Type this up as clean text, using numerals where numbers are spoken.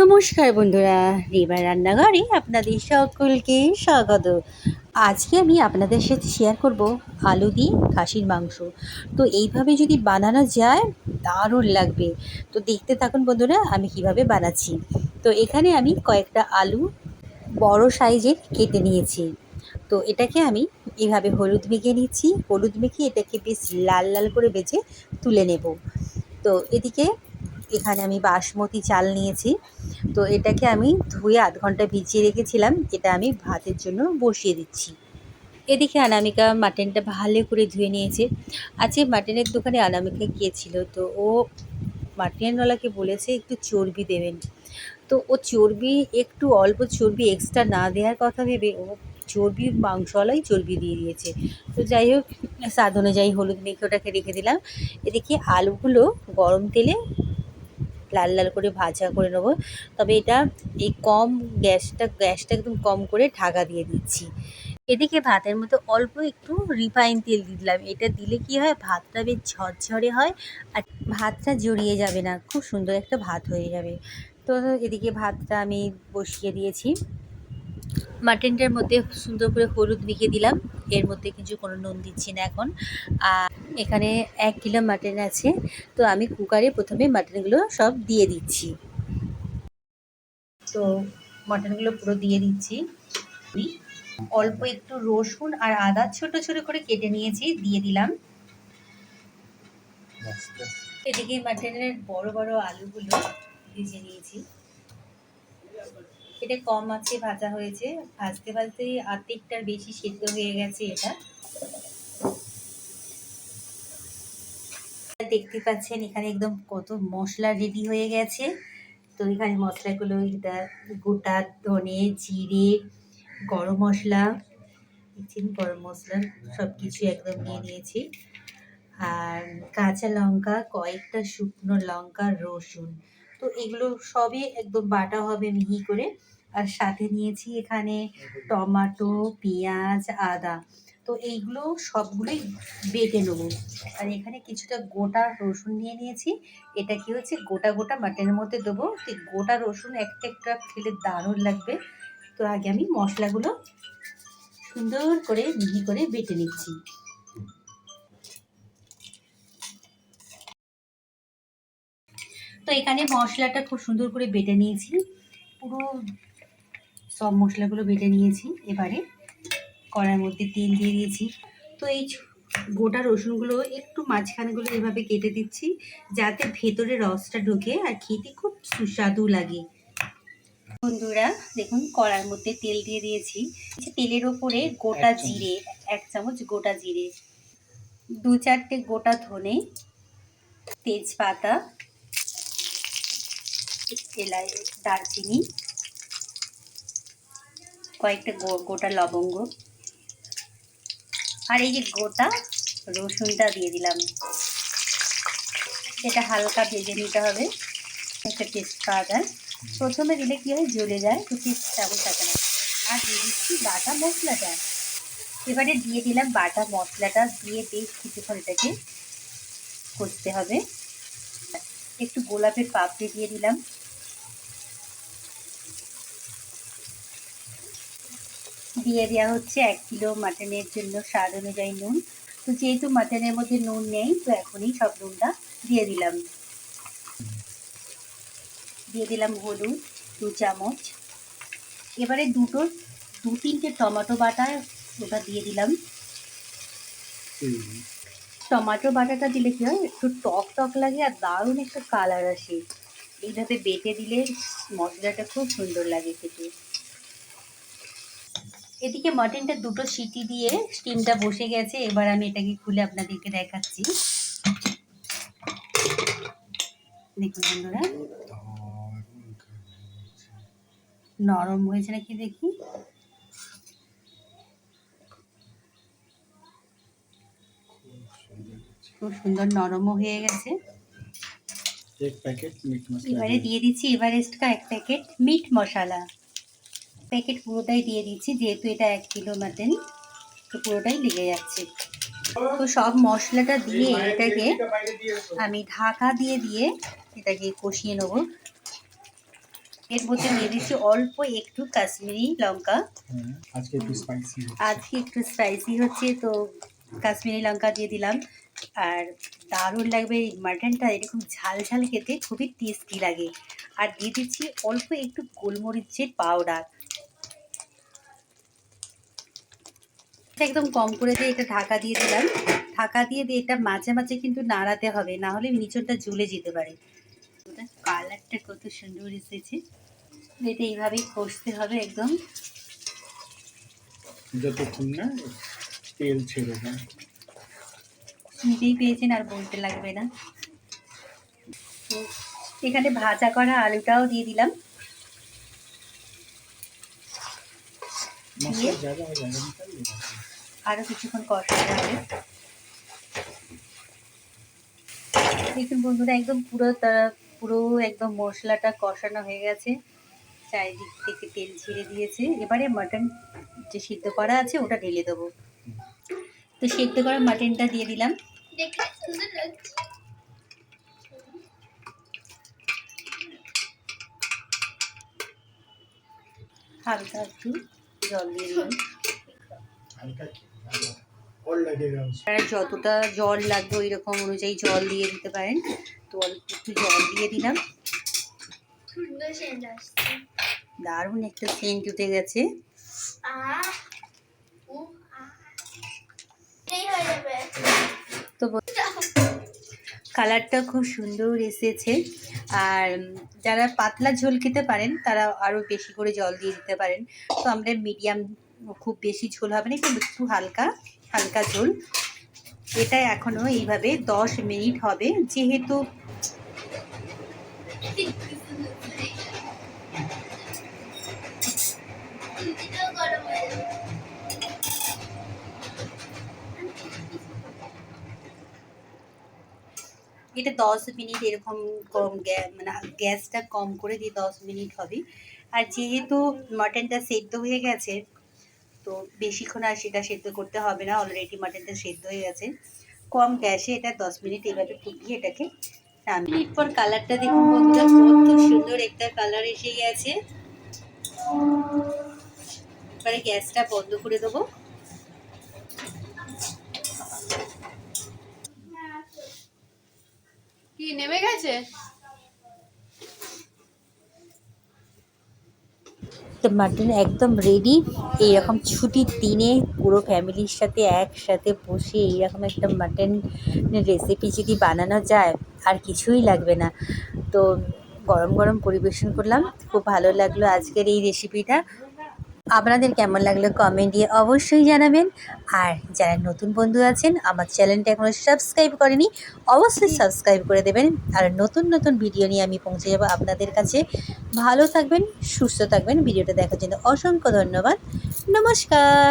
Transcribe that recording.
নমস্কার বন্ধুরা, রিবার রান্নাঘরে আপনাদের সকলকে স্বাগত। আজকে আমি আপনাদের সাথে শেয়ার করব আলু দিয়ে খাসির মাংস। তো এইভাবে যদি বানানো যায় দারুণ লাগবে। তো দেখতে থাকুন বন্ধুরা আমি কিভাবে বানাচ্ছি। তো এখানে আমি কয়েকটা আলু বড় সাইজের কেটে নিয়েছি। তো এটাকে আমি এইভাবে হলুদ মেখে নিচ্ছি। হলুদ মেখে এটাকে বেশ লাল লাল করে বেজে তুলে নেব। তো এখানে আমি বাসমতি চাল নিয়েছি। তো এটাকে আমি ধুয়ে আধ ঘন্টা ভিজিয়ে রেখেছিলাম। এটা আমি ভাতের জন্য বসিয়ে দিচ্ছি। এদিকে অনামিকা মাটনটা ভালো করে ধুয়ে নিয়েছে। আজকে মাটনের দোকানে অনামিকা গিয়েছিল, তো ও মাটনওয়ালাকে বলেছে একটু চর্বি দেবেন। তো ও চর্বি একটু অল্প চর্বি এক্সট্রা না দেওয়ার কথা ভেবে ও চর্বি মাংসওয়ালাই চর্বি দিয়ে দিয়েছে। তো যাই হোক, স্বাদ অনুযায়ী হলুদ মেখে ওটাকে রেখে দিলাম। এদিকে আলুগুলো গরম তেলে লাল লাল করে ভাজা করে নেবো। তবে এটা এই গ্যাসটা একদম কম করে ঢাকা দিয়ে দিচ্ছি। এদিকে ভাতের মধ্যে অল্প একটু রিফাইন তেল দিয়ে দিলাম। এটা দিলে কি হয়, ভাতটা বেশ ঝরঝরে হয় আর ভাতটা জড়িয়ে যাবে না, খুব সুন্দর একটা ভাত হয়ে যাবে। তো এদিকে ভাতটা আমি বসিয়ে দিয়েছি। মাটনটার মধ্যে সুন্দর করে হলুদ মেখে দিলাম। এর মধ্যে কিছু কোনো নুন দিচ্ছি না এখন। আর এখানে 1 কিলো মাটন আছে। তো আমি কুকারে প্রথমে মাটনগুলো সব দিয়ে দিচ্ছি। তো মাটনগুলো পুরো দিয়ে দিচ্ছি। অল্প একটু রসুন আর আদা ছোট ছোট করে কেটে নিয়েছি, দিয়ে দিলাম। এদিকে মাটনের বড় বড় আলুগুলো ভেজে নিয়েছি। এটা কম আছে ভাজা হয়েছে, ভাজতে ভাজতে অর্ধেকটার বেশি সেদ্ধ হয়ে গেছে। এটা দেখতে পাচ্ছেন এখানে একদম কত মশলা রেডি হয়ে গেছে। তো এখানে মশলাগুলো এটা গোটা ধনে, জিরে, গরম মশলা, গরম মশলা সব কিছু একদম নিয়ে নিয়েছি। আর কাঁচা লঙ্কা, কয়েকটা শুকনো লঙ্কা, রসুন। তো এগুলো সবই একদম বাটা হবে মিহি করে। আর সাথে নিয়েছি এখানে টমাটো, পেঁয়াজ, আদা। তো এইগুলো সবগুলোই বেটে নেবো। আর এখানে কিছুটা গোটা রসুন নিয়ে নিয়েছি। এটা কি হচ্ছে, গোটা গোটা মাটনের মধ্যে দেবো। তো গোটা রসুন একটা একটা খেলে দারুণ লাগবে। তো আগে আমি মশলাগুলো সুন্দর করে মিহি করে বেটে নিচ্ছি। তো এখানে মশলাটা খুব সুন্দর করে বেটে নিয়েছি, পুরো সব মশলাগুলো বেটে নিয়েছি। এবারে কড়াইয়ের মধ্যে তেল দিয়ে দিয়েছি। তো এই গোটা রসুনগুলো একটু মাঝখানগুলো এভাবে কেটে দিচ্ছি, যাতে ভেতরে রসটা ঢোকে আর খেতে খুব সুস্বাদু লাগে। বন্ধুরা দেখুন, কড়াইয়ের মধ্যে তেল দিয়ে দিয়েছি। তেলের ওপরে গোটা জিরে, 1 চামচ গোটা জিরে, 2-4টে গোটা ধনে, তেজপাতা, দারচিনি, কয়েকটা গোটা লবঙ্গ, আর এই যে গোটা রসুনটা দিয়ে দিলাম। এটা হালকা ভেজে নিতে হবে, একটা টেস্ট পাওয়া যায়। প্রথমে দিলে কি হয়, জ্বলে যায়, তো টেস্ট তেমন থাকে না। আর দিয়ে দিচ্ছি বাটা মশলাটা। এবারে দিয়ে দিলাম বাটা মশলাটা, দিয়ে বেশ কিছুক্ষণ এটাকে কষতে হবে। একটু গোলাপের পাপড়ি দিয়ে দিলাম। দিয়ে দেওয়া হচ্ছে 1 কিলো মাটনের জন্য স্বাদ অনুযায়ী নুন। তো যেহেতু মাটনের মধ্যে নুন নেই, তো এখনই সব নুনটা দিয়ে দিলাম। দিয়ে দিলাম হলুদ 2 চামচ। এবারে 2-3টে টমেটো বাটা ওটা দিয়ে দিলাম। টমেটো বাটাটা দিলে কি হয়, একটু টক টক লাগে আর দারুণ একটা কালার আসে। এইভাবে বেটে দিলে মশলাটা খুব সুন্দর লাগে খেতে। এদিকে মাটনটা 2টো সিটি দিয়ে স্টিমটা বসে গেছে। এবার আমি এটাকে খুলে আপনাদেরকে দেখাচ্ছি। দেখুন বন্ধুরা, নরম হয়েছে নাকি দেখি। খুব সুন্দর নরমও হয়ে গেছে। এবারে দিয়ে দিচ্ছি এভারেস্ট কা 1 প্যাকেট মিট মশলা। প্যাকেট পুরোটাই দিয়ে দিচ্ছি, যেহেতু এটা 1 কিলো মাটন, তো পুরোটাই লেগে যাচ্ছে। তো সব মশলাটা দিয়ে এটাকে আমি ঢাকা দিয়ে দিয়ে এটাকে কষিয়ে নেবো। এর মধ্যে দিয়ে দিচ্ছি অল্প একটু কাশ্মীরি লঙ্কা। আজকে একটু স্পাইসি হচ্ছে, তো কাশ্মীরি লঙ্কা দিয়ে দিলাম। আর দারুণ লাগবে এই মাটনটা, এরকম ঝাল ঝাল খেতে খুবই টেস্টি লাগে। আর দিয়ে দিচ্ছি অল্প একটু গোলমরিচের পাউডার। একদম কম করে দিয়ে এটা ঢাকা দিয়ে দিলাম। ঢাকা দিয়ে এটা মাঝে মাঝে কিন্তু নাড়াতে হবে, না হলে নিচনটা ঝুলে যেতে পারে। কালারটা কত সুন্দর এসেছে। এটা এইভাবেই কষতে হবে একদম, যতক্ষণ না তেল ছেড়ে দেয়। নিজেই পেয়েছেন, আর বলতে লাগবে না। তো এখানে ভাজা করা আলুটাও দিয়ে দিলাম। দিয়ে আরো কিছুক্ষণ কষাতে হবে। দেখুন বন্ধুরা, একদম পুরো একদম মশলাটা কষানো হয়ে গেছে, চারিদিক থেকে তেল ছেড়ে দিয়েছে। এবারে মাটন যে সিদ্ধ করা আছে ওটা ঢেলে দেবো। তো সিদ্ধ করা মাটনটা দিয়ে দিলাম। হালকা একটু জল দিয়ে দিলাম। যতটা জল লাগবে ওই রকম অনুযায়ী জল দিয়ে দিতে পারেন। তো অল্প একটু জল দিয়ে দিলাম। দারুণ একটা সেন্ট উঠে গেছে। তো কালারটা খুব সুন্দর এসেছে। আর যারা পাতলা ঝোল খেতে পারেন তারা আরও বেশি করে জল দিয়ে দিতে পারেন। তো আমরা মিডিয়াম, খুব বেশি ঝোল হবে না, কিন্তু একটু হালকা হালকা ঝোল। এটা এখনও এইভাবে 10 মিনিট হবে, যেহেতু এটা 10 মিনিট এরকম কম মানে গ্যাসটা কম করে দিয়ে 10 মিনিট হবে। আর যেহেতু মাটনটা সেদ্ধ হয়ে গেছে, তো বেশিক্ষণ আর সেটা সেদ্ধ করতে হবে না, অলরেডি মাটনটা সেদ্ধ হয়ে গেছে। কম গ্যাসে এটা 10 মিনিট এভাবে ফুটিয়ে এটাকে মিনিট পর কালারটা দেখুন বন্ধুরা, কত সুন্দর একটা কালার এসে গেছে। এবারে গ্যাসটা বন্ধ করে দেবো। কি নেমে গেছে? তো মাটন একদম রেডি। এইরকম ছুটির দিনে পুরো ফ্যামিলির সাথে একসাথে বসে এইরকম একটা মাটন রেসিপি যদি বানানো যায়, আর কিছুই লাগবে না। তো গরম গরম পরিবেশন করলাম, খুব ভালো লাগলো আজকের এই রেসিপিটা। আপনাদের কেমন লাগলো কমেন্ট দিয়ে অবশ্যই জানাবেন। আর যারা নতুন বন্ধু আছেন, আমার চ্যানেলটা এখনও সাবস্ক্রাইব করেনি, অবশ্যই সাবস্ক্রাইব করে দেবেন। আর নতুন নতুন ভিডিও নিয়ে আমি পৌঁছে যাব আপনাদের কাছে। ভালো থাকবেন, সুস্থ থাকবেন। ভিডিওটা দেখার জন্য অসংখ্য ধন্যবাদ। নমস্কার।